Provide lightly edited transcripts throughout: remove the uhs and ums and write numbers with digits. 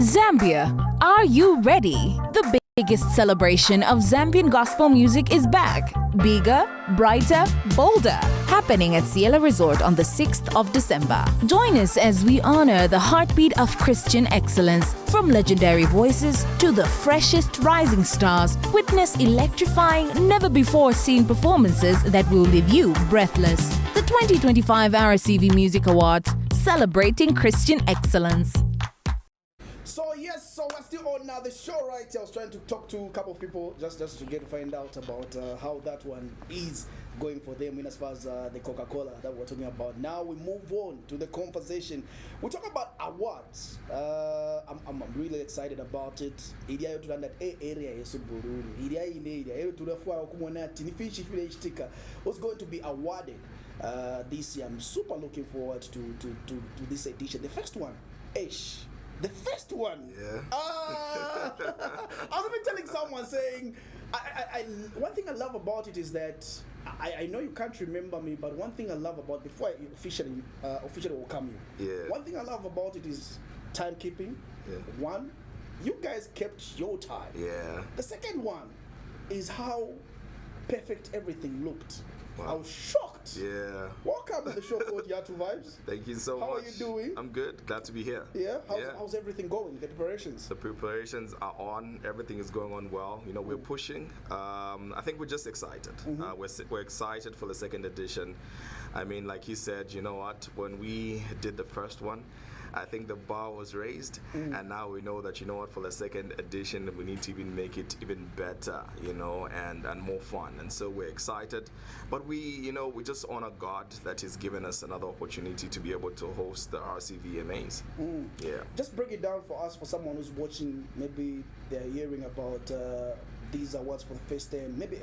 Zambia, are you ready? The biggest celebration of Zambian gospel music is back. Bigger, brighter, bolder. Happening at Ciela Resort on the 6th of December. Join us as we honor the heartbeat of Christian excellence. From legendary voices to the freshest rising stars, witness electrifying, never-before-seen performances that will leave you breathless. The 2025 RCV Music Awards, celebrating Christian excellence. So we're still on now the show, right? I was trying to talk to a couple of people just to get to find out about how that one is going for them in as far as the Coca-Cola that we're talking about. Now we move on to the conversation. We talk about awards. I'm really excited about it. Area to that area is was going to be awarded this year. I'm super looking forward to this edition. The first one, Ish. The first one. Yeah. I was even telling someone saying, one thing I love about it is that I know you can't remember me, but one thing I love about before I officially will come you. Yeah. One thing I love about it is timekeeping. Yeah. One, you guys kept your time. Yeah. The second one is how perfect everything looked. Wow. I was shocked. Yeah. Welcome to the show called Yatu Vibes. Thank you so How much. are you doing? I'm good. Glad to be here. Yeah? How's everything going? The preparations? The preparations are on. Everything is going on well. You know, we're pushing. I think we're just excited. We're excited for the second edition. I mean, like you said, you know what? When we did the first one, I think the bar was raised, and now we know that, you know what, for the second edition, we need to even make it even better, you know, and more fun. And so we're excited, but we just honor God that He's given us another opportunity to be able to host the RCV MAs. Yeah. Just break it down for us, for someone who's watching, maybe they're hearing about these awards for the first time, maybe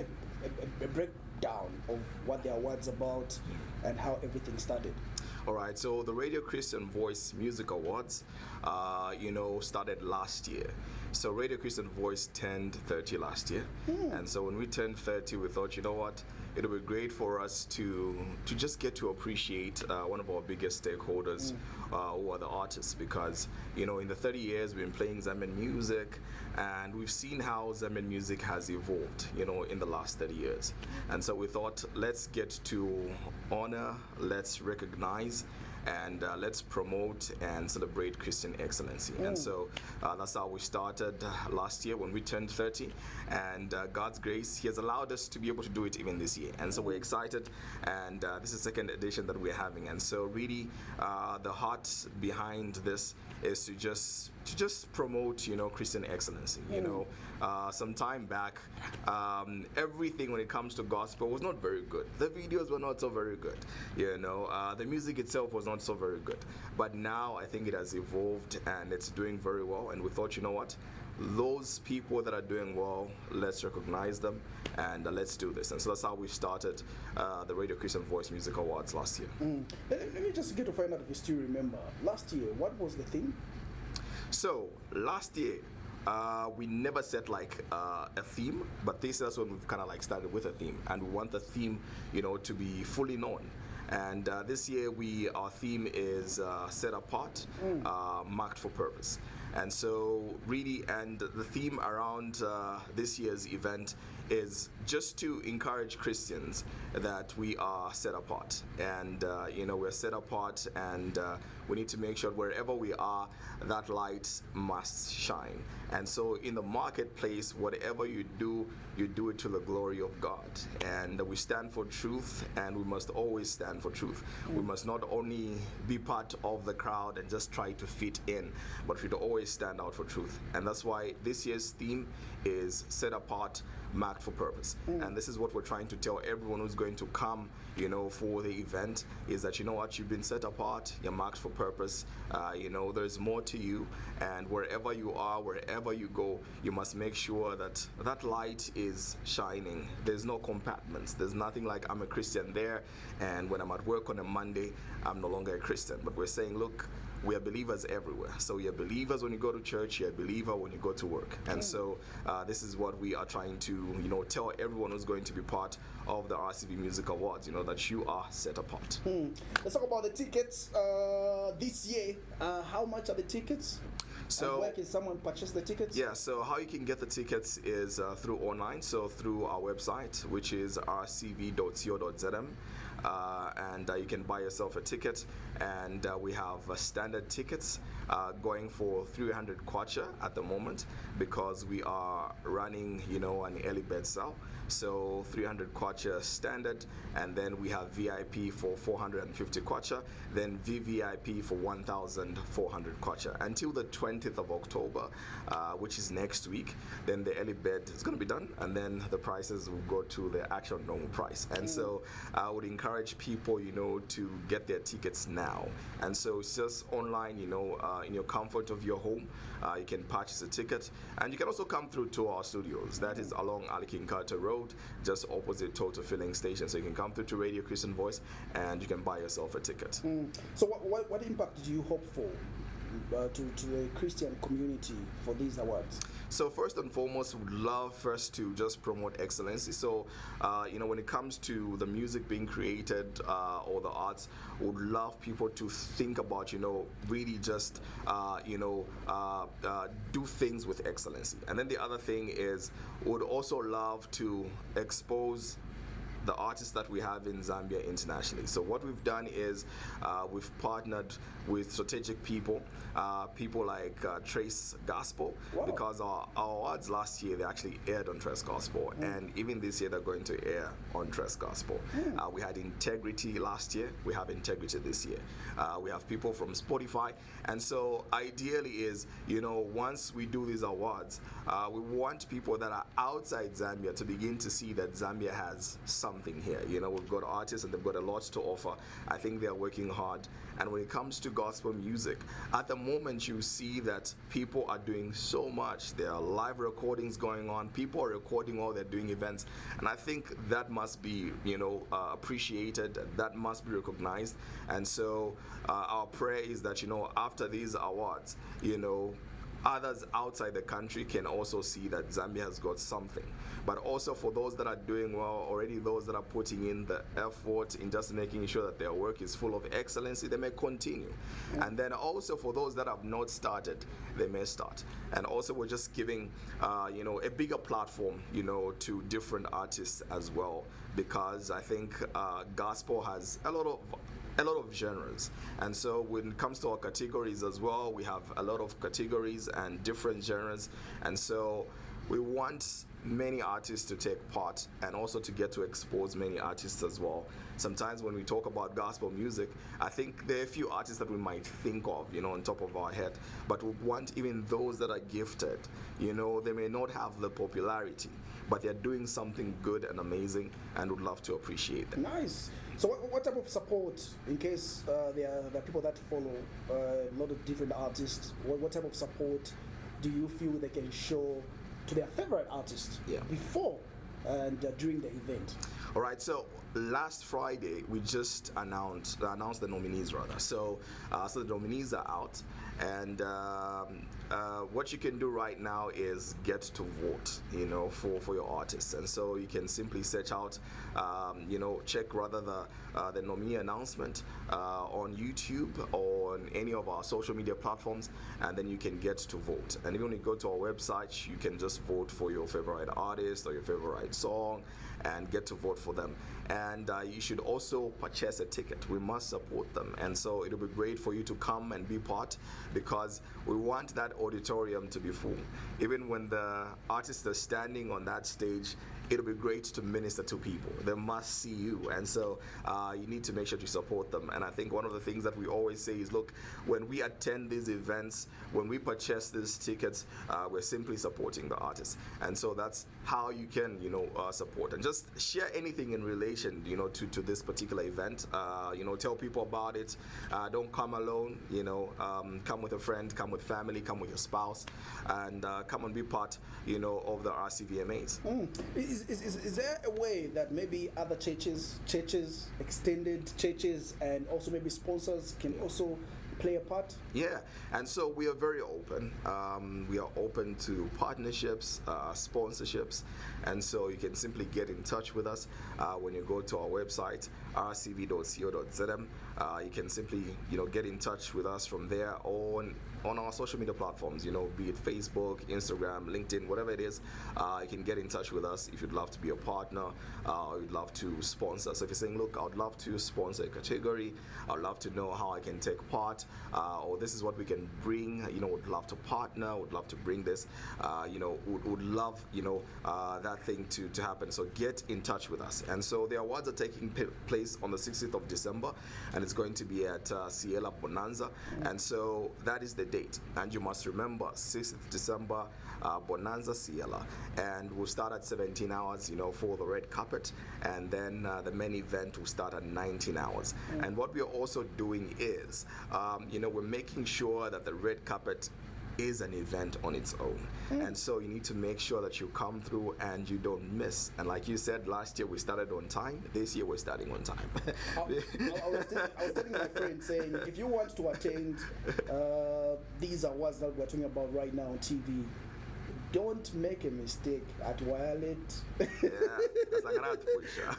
a breakdown of what the awards about and how everything started. All right, so the Radio Christian Voice Music Awards, started last year. So Radio Christian Voice turned 30 last year. And so when we turned 30, we thought, you know what, it'll be great for us to just get to appreciate one of our biggest stakeholders, who are the artists, because, you know, in the 30 years we've been playing Zambian music, and we've seen how Zambian music has evolved, you know, in the last 30 years. And so we thought, let's get to honor, let's recognize, and let's promote and celebrate Christian excellency. And so that's how we started last year when we turned 30, and God's grace, He has allowed us to be able to do it even this year. And so we're excited, and this is the second edition that we're having. And so really the heart behind this is to just promote, you know, Christian excellency. You know, some time back, everything when it comes to gospel was not very good. The videos were not so very good. You know, the music itself was not so very good. But now I think it has evolved and it's doing very well. And we thought, you know what, those people that are doing well, let's recognize them and let's do this. And so that's how we started the Radio Christian Voice Music Awards last year. Let me just get to find out if you still remember. Last year, what was the theme? So last year, we never set like a theme, but this is when we've kind of like started with a theme, and we want the theme, you know, to be fully known. And this year our theme is set apart, marked for purpose. And so really, and the theme around this year's event is just to encourage Christians that we are set apart, and we're set apart, and we need to make sure wherever we are, that light must shine. And so in the marketplace, whatever you do it to the glory of God. And we stand for truth, and we must always stand for truth. We must not only be part of the crowd and just try to fit in, but we should always stand out for truth. And that's why this year's theme is set apart, marked for purpose. And this is what we're trying to tell everyone who's going to come, you know, for the event, is that, you know what, you've been set apart, you're marked for purpose. There's more to you, and wherever you are, wherever you go, you must make sure that that light is shining. There's no compartments. There's nothing like I'm a Christian there, and when I'm at work on a Monday, I'm no longer a Christian. But we're saying, look, we are believers everywhere. So you're believers when you go to church, you're a believer when you go to work. And so this is what we are trying to, you know, tell everyone who's going to be part of the RCV Music Awards, you know, that you are set apart. Let's talk about the tickets this year. How much are the tickets? So and where can someone purchase the tickets? yeah, so how you can get the tickets is through online, so through our website, which is rcv.co.zm. And you can buy yourself a ticket, and we have standard tickets going for 300 kwacha at the moment, because we are running, an early bird sale. So 300 kwacha standard, and then we have VIP for 450 kwacha, then VVIP for 1,400 kwacha until the 20th of October, which is next week. Then the early bird is going to be done, and then the prices will go to the actual normal price. And so I would encourage people, to get their tickets now. And so it's just online, in your comfort of your home. You can purchase a ticket, and you can also come through to our studios. That is along Alikinkata Road, just opposite Total Filling Station. So you can come through to Radio Christian Voice, and you can buy yourself a ticket. So what impact do you hope for to the Christian community for these awards? So first and foremost, we'd love first to just promote excellency. So, when it comes to the music being created or the arts, would love people to think about, really just, do things with excellency. And then the other thing is, would also love to expose the artists that we have in Zambia internationally. So what we've done is we've partnered with strategic people like Trace Gospel. Wow. Because our awards last year, they actually aired on Trace Gospel, and even this year they're going to air on Trace Gospel. We had Integrity last year, we have Integrity this year. We have people from Spotify, and so ideally is, once we do these awards, we want people that are outside Zambia to begin to see that Zambia has something here. We've got artists and they've got a lot to offer. I think they're working hard. And when it comes to gospel music, at the moment you see that people are doing so much. There are live recordings going on. People are recording while they're doing events. And I think that must be, appreciated. That must be recognized. And so our prayer is that, after these awards, others outside the country can also see that Zambia has got something. But also for those that are doing well already, those that are putting in the effort in just making sure that their work is full of excellency, they may continue. And then also for those that have not started, they may start. And also we're just giving, a bigger platform, to different artists as well, because I think gospel has a lot of genres. And so when it comes to our categories as well, we have a lot of categories and different genres. And so we want many artists to take part, and also to get to expose many artists as well. Sometimes when we talk about gospel music, I think there are a few artists that we might think of, on top of our head, but we want even those that are gifted. They may not have the popularity, but they're doing something good and amazing, and would love to appreciate them. Nice. So what type of support, in case there are people that follow a lot of different artists, what type of support do you feel they can show to their favorite artist before and during the event? All right, so last Friday we just announced the nominees rather. So the nominees are out, and what you can do right now is get to vote, for your artists. And so you can simply search out, check rather the nominee announcement on YouTube or on any of our social media platforms, and then you can get to vote. And even when you go to our website, you can just vote for your favorite artist or your favorite song and get to vote for them. And you should also purchase a ticket. We must support them. And so it'll be great for you to come and be part, because we want that auditorium to be full. Even when the artists are standing on that stage, it'll be great to minister to people. They must see you. And so you need to make sure to support them. And I think one of the things that we always say is, look, when we attend these events, when we purchase these tickets, we're simply supporting the artists. And so that's how you can, support. And just share anything in relation, to this particular event. Tell people about it. Don't come alone, come with a friend, come with family, come with your spouse, and come and be part, of the RCVMAs. Is there a way that maybe other churches, extended churches, and also maybe sponsors can also play a part? Yeah, and so we are very open. We are open to partnerships, sponsorships, and so you can simply get in touch with us when you go to our website, rcv.co.zm. You can simply, get in touch with us from there on our social media platforms, be it Facebook, Instagram, LinkedIn, whatever it is. You can get in touch with us if you'd love to be a partner, or you'd love to sponsor. So if you're saying, look, I would love to sponsor a category, I'd love to know how I can take part, or this is what we can bring, would love to partner, would love to bring this, would love, that thing to happen. So get in touch with us. And so the awards are taking place on the 16th of December, and it's going to be at Ciela Bonanza. And so that is the date. And you must remember, 6th December, Bonanza Ciela. And we'll start at 17 hours, for the red carpet. And then the main event will start at 19 hours. And what we're also doing is, we're making sure that the red carpet is an event on its own. And so you need to make sure that you come through and you don't miss. And like you said, last year we started on time. This year we're starting on time. I was telling my friend, saying, if you want to attend these awards that we're talking about right now on TV, don't make a mistake at Violet. Yeah,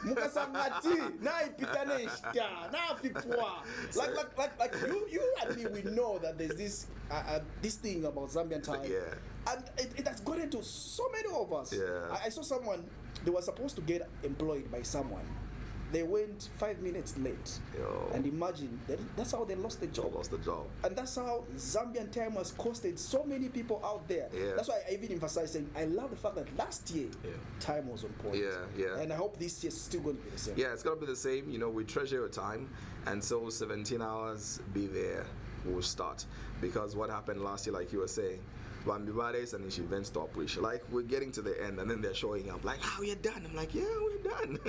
Mukasangati, na ipitane ishta, na fipwa. Like you and me, we know that there's this thing about Zambian time. Yeah. And it has gotten to so many of us. Yeah. I saw someone, they were supposed to get employed by someone. They went 5 minutes late. Yo. And imagine, that's how they lost the job. And that's how Zambian time has costed so many people out there. Yeah. That's why I even emphasize saying, I love the fact that last year, time was on point. Yeah. And I hope this year is still going to be the same. Yeah, it's going to be the same. We treasure your time. And so 17 hours, be there, we'll start. Because what happened last year, like you were saying, Bambibades and each event stop, which like we're getting to the end and then they're showing up like, we're done. I'm like, yeah, we're done.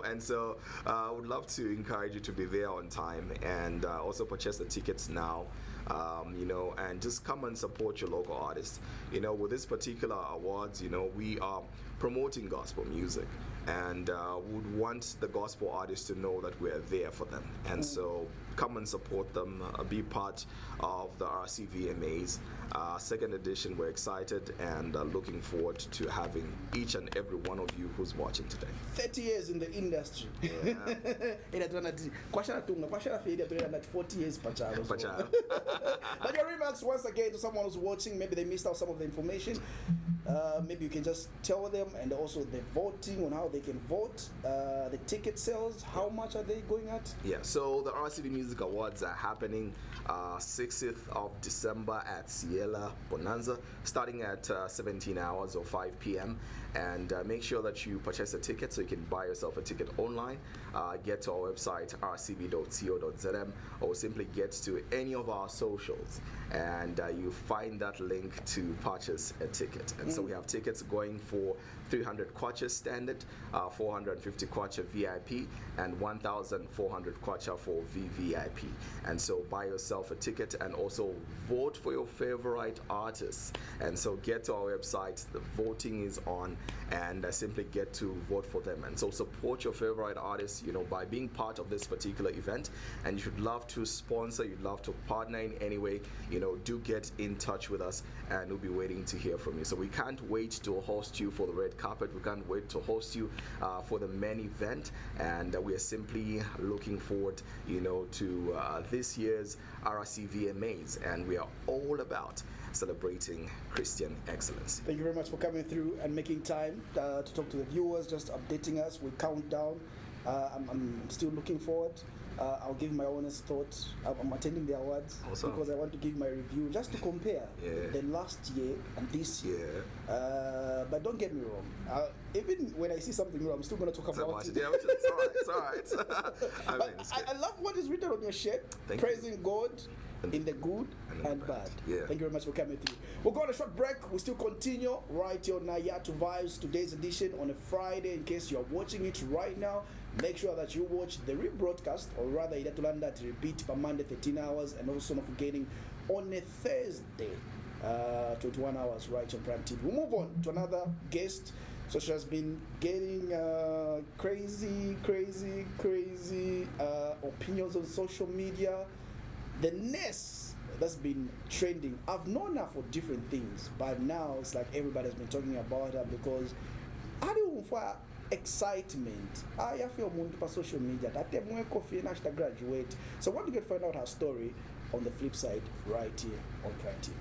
And so I would love to encourage you to be there on time and also purchase the tickets now. And just come and support your local artists. With this particular awards, we are promoting gospel music and would want the gospel artists to know that we're there for them. And so come and support them, be part of the RCVMAs. Second edition, we're excited and looking forward to having each and every one of you who's watching today. 30 years in the industry. Yeah. 40 years, Pacharo. But your remarks once again to someone who's watching, maybe they missed out some of the information. Maybe you can just tell them, and also the voting on how they can vote, the ticket sales, how much are they going at? Yeah, so the RCV Music Awards are happening 6th of December at Ciela Bonanza, starting at 17 hours or 5 p.m. And make sure that you purchase a ticket so you can buy yourself a ticket online. Get to our website, rcv.co.zm, or simply get to any of our socials, and you find that link to purchase a ticket. And so we have tickets going for 300 kwacha standard, 450 kwacha VIP, and 1,400 kwacha for VVIP. And so buy yourself a ticket and also vote for your favorite artists. And so get to our website, the voting is on, and simply get to vote for them. And so support your favorite artists, by being part of this particular event. And you'd love to sponsor, you'd love to partner in any way, do get in touch with us, and we'll be waiting to hear from you. So we can't wait to host you for the red carpet. We can't wait to host you for the main event, and we are simply looking forward, to this year's RCVMAs, and we are all about celebrating Christian excellence. Thank you very much for coming through and making time to talk to the viewers, just updating us. We count down. I'm still looking forward. I'll give my honest thoughts. I'm attending the awards because I want to give my review just to compare the last year and this year. But don't get me wrong. Even when I see something wrong, I'm still going to talk about it. Yeah, it's all right. I love what is written on your shirt. Praising God in the good and bad. Yeah. Thank you very much for coming through. We'll go on a short break. We'll still continue right here on Nayatu Vibes, today's edition on a Friday. In case you're watching it right now, make sure that you watch the rebroadcast, or rather Idatulanda to repeat per Monday 13 hours, and also not forgetting on a Thursday 21 hours right on Prime TV. We'll move on to another guest. So she has been getting crazy opinions on social media. The nest that's been trending, I've known her for different things, but now it's like everybody's been talking about her because I don't know excitement. I feel on social media that they more coffee and graduate. So what do you get to find out her story on the flip side right here on Crime Team?